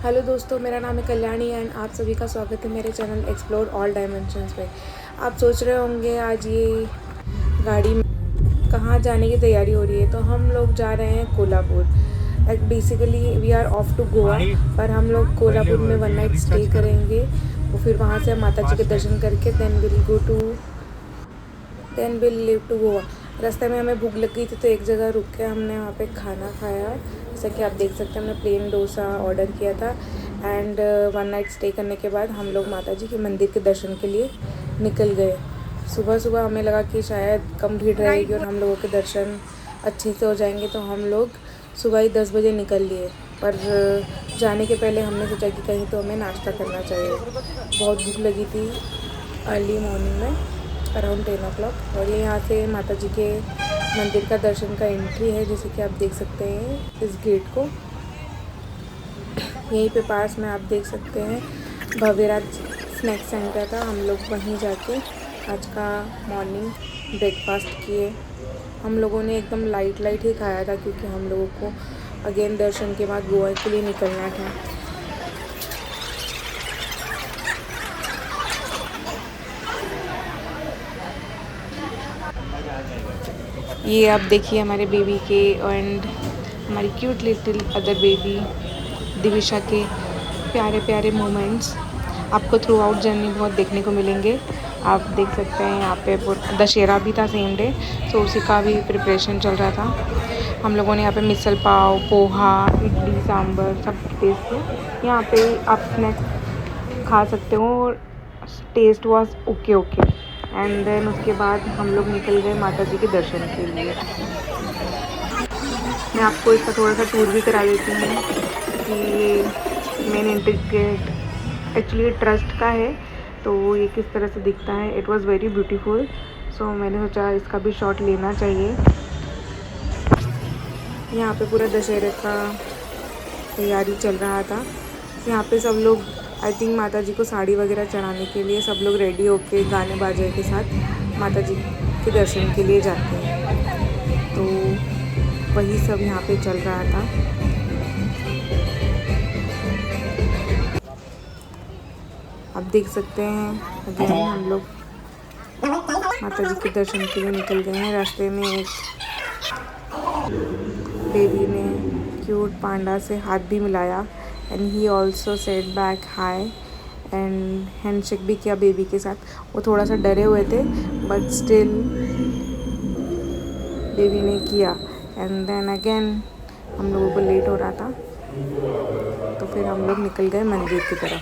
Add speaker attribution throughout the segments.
Speaker 1: Hello दोस्तों, मेरा नाम है कल्याणी एंड आप सभी का स्वागत है मेरे चैनल एक्सप्लोर ऑल डायमेंशंस पे। आप सोच रहे होंगे आज ये गाड़ी में कहाँ जाने की तैयारी हो रही है। तो हम लोग जा रहे हैं Kolhapur. Basically we are off to Goa, पर हम लोग कोल्हापुर में 1 नाइट स्टे करेंगे। और फिर वहाँ से हम माता जी के दर्शन करके then will leave to Goa. रास्ते में हमें भूख लग गई थी तो एक जगह रुक के हमने वहाँ पे खाना खाया। जैसा कि आप देख सकते हैं, हमने प्लेन डोसा ऑर्डर किया था। एंड 1 नाइट स्टे करने के बाद हम लोग माता जी के मंदिर के दर्शन के लिए निकल गए। सुबह सुबह हमें लगा कि शायद कम भीड़ रहेगी और हम लोगों के दर्शन अच्छे से हो जाएंगे, तो हम लोग सुबह ही 10 बजे निकल लिए। पर जाने के पहले हमने सोचा कि कहीं तो हमें नाश्ता करना चाहिए। बहुत भूख लगी थी अर्ली मॉर्निंग में, अराउंड 10 o'clock। और ये यहाँ से माता जी के मंदिर का दर्शन का एंट्री है, जैसे कि आप देख सकते हैं इस गेट को। यहीं पे पास में आप देख सकते हैं भव्यराज स्नैक सेंटर था। हम लोग वहीं जाके आज का मॉर्निंग ब्रेकफास्ट किए। हम लोगों ने एकदम लाइट ही खाया था, क्योंकि हम लोगों को अगेन दर्शन के बाद गोवा के लिए निकलना था। ये आप देखिए हमारे बेबी के एंड हमारी cute little other baby Divisha के प्यारे प्यारे मोमेंट्स आपको थ्रू आउट जर्नी बहुत देखने को मिलेंगे। आप देख सकते हैं यहाँ पे दशहरा भी था सेम डे, तो उसी का भी प्रिपरेशन चल रहा था। हम लोगों ने यहाँ पे मिसल पाव, पोहा, इडली, सांभर सब टेस्ट किया। यहाँ पे आप स्नैक्स खा सकते हो। Taste was okay. And then उसके बाद हम लोग निकल गए माता जी के दर्शन के लिए। मैं आपको इसका थोड़ा सा टूर भी करा देती हूँ कि ये main entry gate actually trust का है, तो ये किस तरह से दिखता है। It was very beautiful, so मैंने सोचा इसका भी शॉट लेना चाहिए। यहाँ पे पूरा दशहरे का तैयारी चल रहा था। यहाँ पे सब लोग आई थिंक माता जी को साड़ी वगैरह चढ़ाने के लिए सब लोग रेडी होके गाने बाजे के साथ माता जी के दर्शन के लिए जाते हैं। तो वही सब यहाँ पे चल रहा था। आप देख सकते हैं अगेन हम लोग माता जी के दर्शन के लिए निकल गए हैं। रास्ते में एक बेबी ने क्यूट पांडा से हाथ भी मिलाया and he also said back hi and handshake भी किया बेबी के साथ। वो थोड़ा सा डरे हुए थे, बट स्टिल बेबी ने किया। एंड देन अगेन हम लोगों को लेट हो रहा था, तो फिर हम लोग निकल गए मंदिर की तरफ।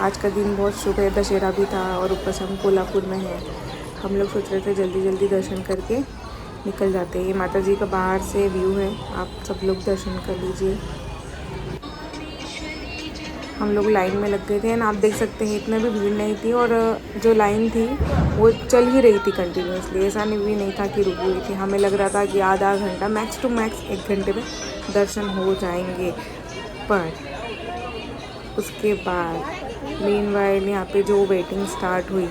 Speaker 1: आज का दिन बहुत शुभ है, दशहरा भी था और ऊपर से हम कोल्हापुर में हैं। हम लोग सोच रहे थे जल्दी दर्शन करके निकल जाते हैं। ये माता जी का बाहर से व्यू है, आप सब लोग दर्शन कर लीजिए। हम लोग लाइन में लग गए थे एंड आप देख सकते हैं इतना भी भीड़ नहीं थी, और जो लाइन थी वो चल ही रही थी कंटिन्यूसली। ऐसा भी नहीं था कि रुकी हुई थी। हमें लग रहा था कि आधा घंटा मैक्स टू मैक्स 1 घंटे में दर्शन हो जाएंगे। पर उसके बाद मीनवाइल यहाँ पे जो वेटिंग स्टार्ट हुई,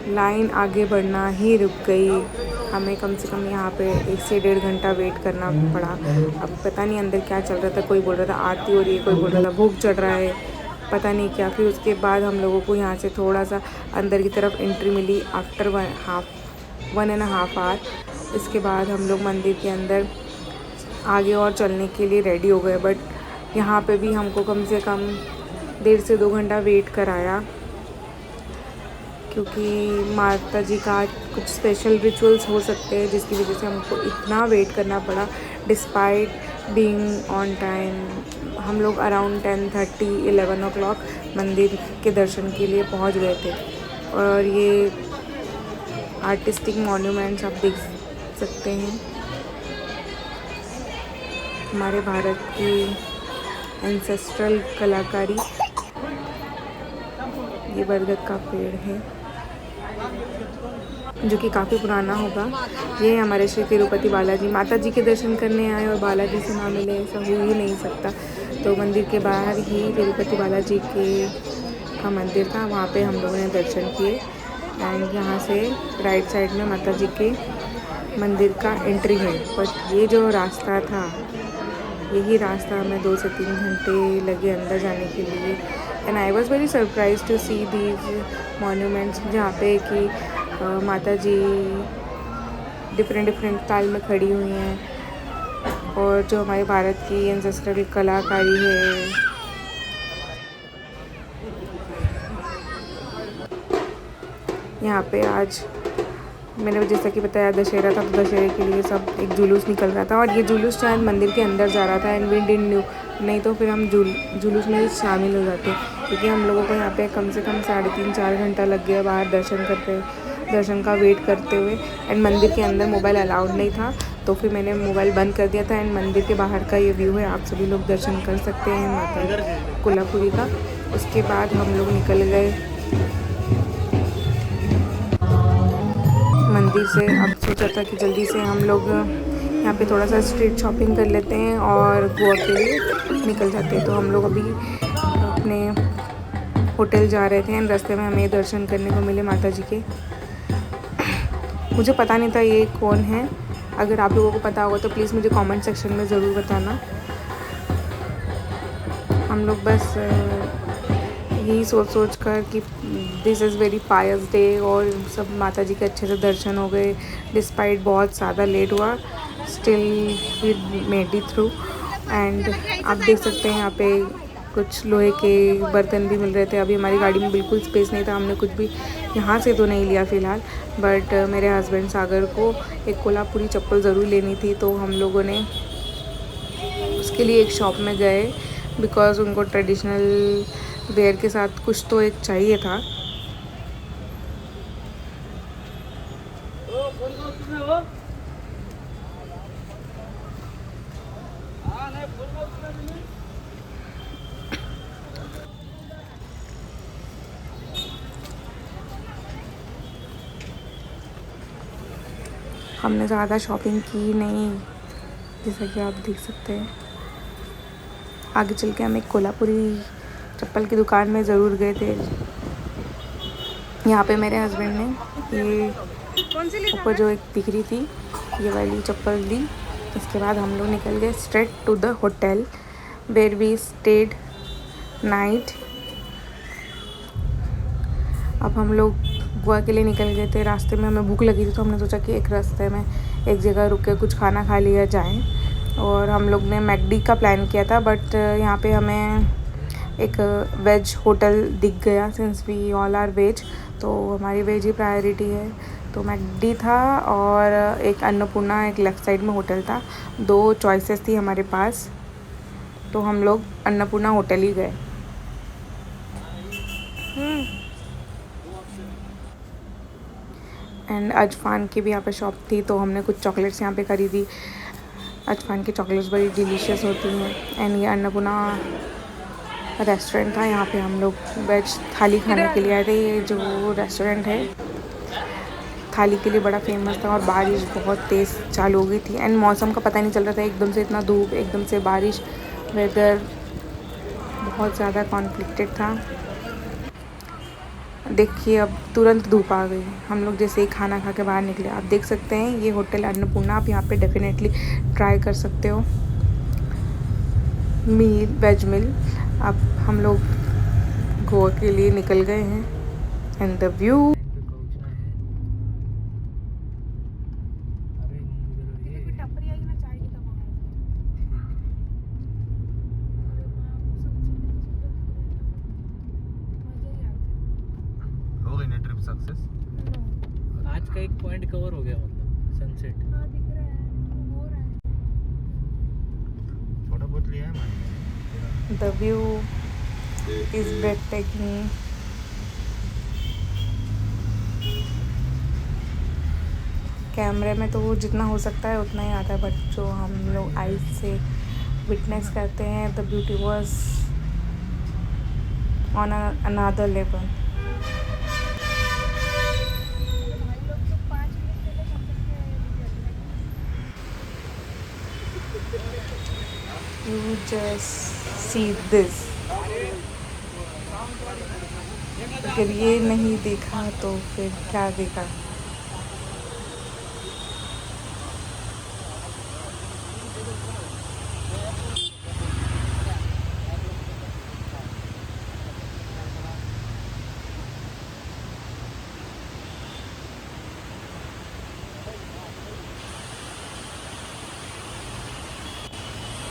Speaker 1: लाइन आगे बढ़ना ही रुक गई। हमें कम से कम यहाँ पे 1 से 1.5 घंटा वेट करना पड़ा। अब पता नहीं अंदर क्या चल रहा था। कोई बोल रहा था आरती हो रही है, कोई बोल रहा था भूख चढ़ रहा है, पता नहीं क्या। फिर उसके बाद हम लोगों को यहाँ से थोड़ा सा अंदर की तरफ एंट्री मिली आफ्टर 1.5 hour। इसके बाद हम लोग मंदिर के अंदर आगे और चलने के लिए रेडी हो गए। बट यहाँ पे भी हमको कम से कम 1.5 से 2 घंटा वेट कराया, क्योंकि माता जी का कुछ स्पेशल रिचुअल्स हो सकते हैं जिसकी वजह से हमको इतना वेट करना पड़ा। डिस्पाइट बीइंग ऑन टाइम हम लोग अराउंड 10:30-11 o'clock मंदिर के दर्शन के लिए पहुंच गए थे। और ये आर्टिस्टिक मॉन्यूमेंट्स आप देख सकते हैं, हमारे भारत की एंसेस्ट्रल कलाकारी। ये बरगद का पेड़ है जो कि काफ़ी पुराना होगा। ये हमारे श्री तिरुपति बालाजी, माता जी के दर्शन करने आए और बालाजी से ना मिले, ऐसा हो ही नहीं सकता। तो मंदिर के बाहर ही तिरुपति बालाजी का मंदिर था, वहाँ पे हम लोगों ने दर्शन किए। एंड यहाँ से राइट साइड में माता जी के मंदिर का एंट्री है, बट ये जो रास्ता था, यही रास्ता हमें 2 से 3 घंटे लगे अंदर जाने के लिए। And I was very surprise to see these monuments, जहाँ पे कि माता जी डिफरेंट स्टाइल में खड़ी हुई हैं, और जो हमारे भारत की एंसेस्ट्रल कलाकारी है। यहाँ पे आज मैंने जैसा कि बताया दशहरा था, तो दशहरे के लिए सब एक जुलूस निकल रहा था, और ये जुलूस शायद मंदिर के अंदर जा रहा था। एंड वी डिडंट न्यू, नहीं तो फिर हम जुलूस में शामिल हो जाते, क्योंकि हम लोगों को यहाँ पे कम से कम 3.5-4 घंटा लग गया बाहर दर्शन का वेट करते हुए। एंड मंदिर के अंदर मोबाइल अलाउड नहीं था, तो फिर मैंने मोबाइल बंद कर दिया था। एंड मंदिर के बाहर का ये व्यू है, आप सभी लोग दर्शन कर सकते हैं माता कोल्हापुरी का। उसके बाद हम लोग निकल गए मंदिर से। अब सोचा था कि जल्दी से हम लोग यहाँ पे थोड़ा सा स्ट्रीट शॉपिंग कर लेते हैं और गोवा के लिए निकल जाते हैं। तो हम लोग अभी अपने होटल जा रहे थे, एंड रास्ते में हमें दर्शन करने को मिले माता जी के। मुझे पता नहीं था ये कौन है, अगर आप लोगों को पता होगा तो प्लीज़ मुझे कमेंट सेक्शन में ज़रूर बताना। हम लोग बस यही सोच कर कि this is very Payas day, और सब माता जी के अच्छे से दर्शन हो गए। डिस्पाइट बहुत ज़्यादा लेट हुआ, still we made it through. And आप देख सकते हैं यहाँ पे कुछ लोहे के बर्तन भी मिल रहे थे। अभी हमारी गाड़ी में बिल्कुल स्पेस नहीं था, हमने कुछ भी यहाँ से तो नहीं लिया फ़िलहाल, बट मेरे हस्बैंड सागर को एक कोल्हापुरी चप्पल ज़रूर लेनी थी, तो हम लोगों ने उसके लिए एक शॉप में गए, बिकॉज़ उनको ट्रेडिशनल वेयर के साथ कुछ तो एक चाहिए था। हमने ज़्यादा शॉपिंग की नहीं, जैसा कि आप देख सकते हैं। आगे चल के हम एक कोल्हापुरी चप्पल की दुकान में ज़रूर गए थे। यहाँ पे मेरे हस्बैंड ने ये ऊपर जो एक दिख रही थी, ये वाली चप्पल दी। इसके बाद हम लोग निकल गए straight to the hotel where we stayed night. अब हम लोग गोवा के लिए निकल गए थे। रास्ते में हमें भूख लगी थी, तो हमने सोचा कि एक रास्ते में एक जगह रुक के कुछ खाना खा लिया जाए, और हम लोग ने मैकडी का प्लान किया था, बट यहाँ पे हमें एक वेज होटल दिख गया। Since we all are veg, तो हमारी वेज ही प्रायोरिटी है। तो मैकडी था, और एक अन्नपूर्णा एक लेफ़्ट साइड में होटल था। 2 चॉइसेस थी हमारे पास, तो हम लोग अन्नपूर्णा होटल ही गए। एंड अजफान की भी यहाँ पे शॉप थी, तो हमने कुछ चॉकलेट्स यहाँ पे खरीदी। अजफान की चॉकलेट्स बड़ी डिलीशियस होती हैं। एंड ये अन्नपूर्णा रेस्टोरेंट था, यहाँ पे हम लोग वेज थाली खाने के लिए आए थे। ये जो रेस्टोरेंट है थाली के लिए बड़ा फेमस था, और बारिश बहुत तेज़ चालू हो गई थी, एंड मौसम का पता नहीं चल रहा था, एकदम से इतना धूप, एकदम से बारिश। वेदर बहुत ज़्यादा कॉन्फ्लिक्टेड था। देखिए अब तुरंत धूप आ गई। हम लोग जैसे ही खाना खा के बाहर निकले, आप देख सकते हैं ये होटल अन्नपूर्णा, आप यहाँ पे डेफिनेटली ट्राई कर सकते हो मील, वेज मील। अब हम लोग गोवा के लिए निकल गए हैं, एंड द व्यू
Speaker 2: सक्सेस। आज का एक पॉइंट कवर हो गया, मतलब सनसेट। हाँ दिख रहा है, हो रहा है, थोड़ा बहुत लिया है मैंने।
Speaker 1: The view is ब्रेथटेकिंग। कैमरे में तो वो जितना हो सकता है उतना ही आता है, बट जो हम लोग आइज से विटनेस करते हैं, the beauty was on another level. You just see this. अगर ये नहीं देखा तो फिर क्या देखा।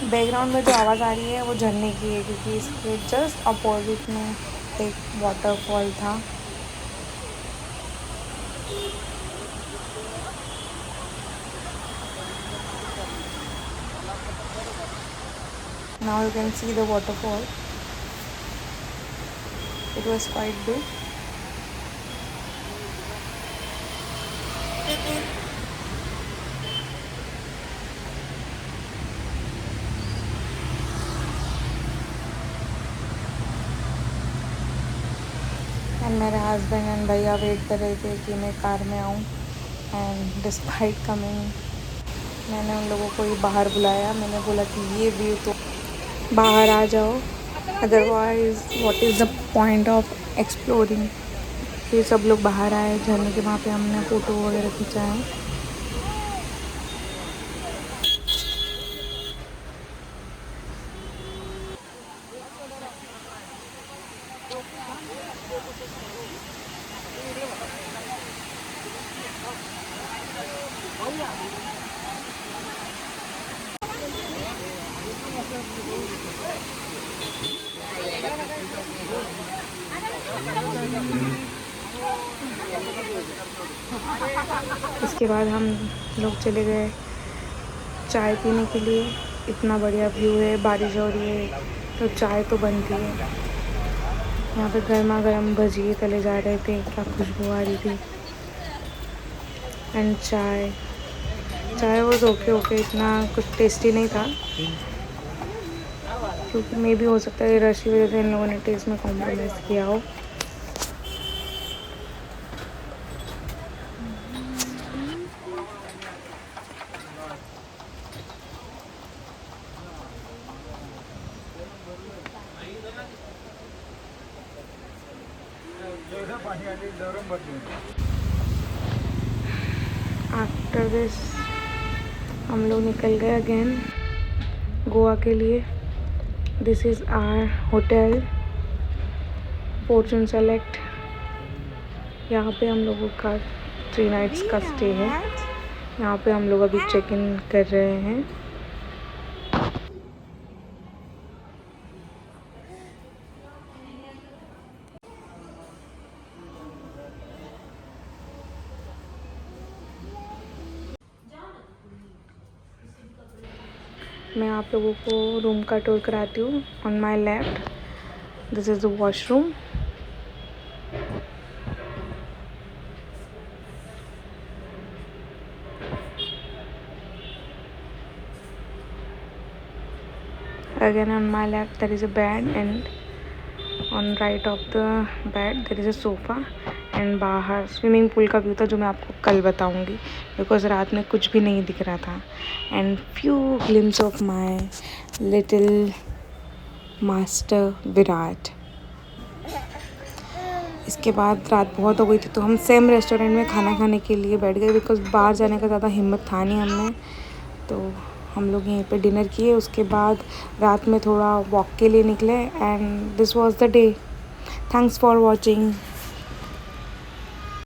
Speaker 1: बैकग्राउंड में जो आवाज़ आ रही है वो झरने की है, क्योंकि इसके जस्ट अपोजिट में एक वाटरफॉल था। Now you can see the waterfall. It was quite big. And मेरे हस्बैंड एंड भैया वेट कर रहे थे कि मैं कार में आऊँ। एंड डिस्पाइट कमिंग, मैंने उन लोगों को ही बाहर बुलाया। मैंने बोला कि ये व्यू तो बाहर आ जाओ, otherwise what is the point of exploring. फिर सब लोग बाहर आए झरने के वहाँ पे, हमने फ़ोटो वगैरह खिंचाए। इसके बाद हम लोग चले गए चाय पीने के लिए। इतना बढ़िया व्यू है, बारिश हो रही है तो चाय तो बनती है। यहाँ पे गर्मा गर्म भजिए तले जा रहे थे, क्या खुशबू आ रही थी। एंड चाय वो ओके, इतना कुछ टेस्टी नहीं था, क्योंकि मे भी हो सकता है रश की वजह से इन लोगों ने टेस्ट में कॉम्प्रोमाइज़ किया हो। आफ्टर दिस हम लोग निकल गए अगेन गोवा के लिए। This is our hotel Fortune Select. यहाँ पे हम लोगों का 3 नाइट्स का स्टे है। यहाँ पे हम लोग अभी चेक इन कर रहे हैं। मैं आप लोगों को रूम का टूर कराती हूँ। On my left this is the washroom. Again on my left there is a bed, and on right of the bed there is a sofa. And बाहर स्विमिंग पूल का व्यू था, जो मैं आपको कल बताऊंगी, बिकॉज रात में कुछ भी नहीं दिख रहा था। And few glimpse of my little master Virat. इसके बाद रात बहुत हो गई थी, तो हम सेम रेस्टोरेंट में खाना खाने के लिए बैठ गए, बिकॉज बाहर जाने का ज़्यादा हिम्मत था नहीं हमें। तो हम लोग यहीं पे डिनर किए। उसके बाद रात में थोड़ा वॉक के लिए निकले। And this was the day. Thanks for watching.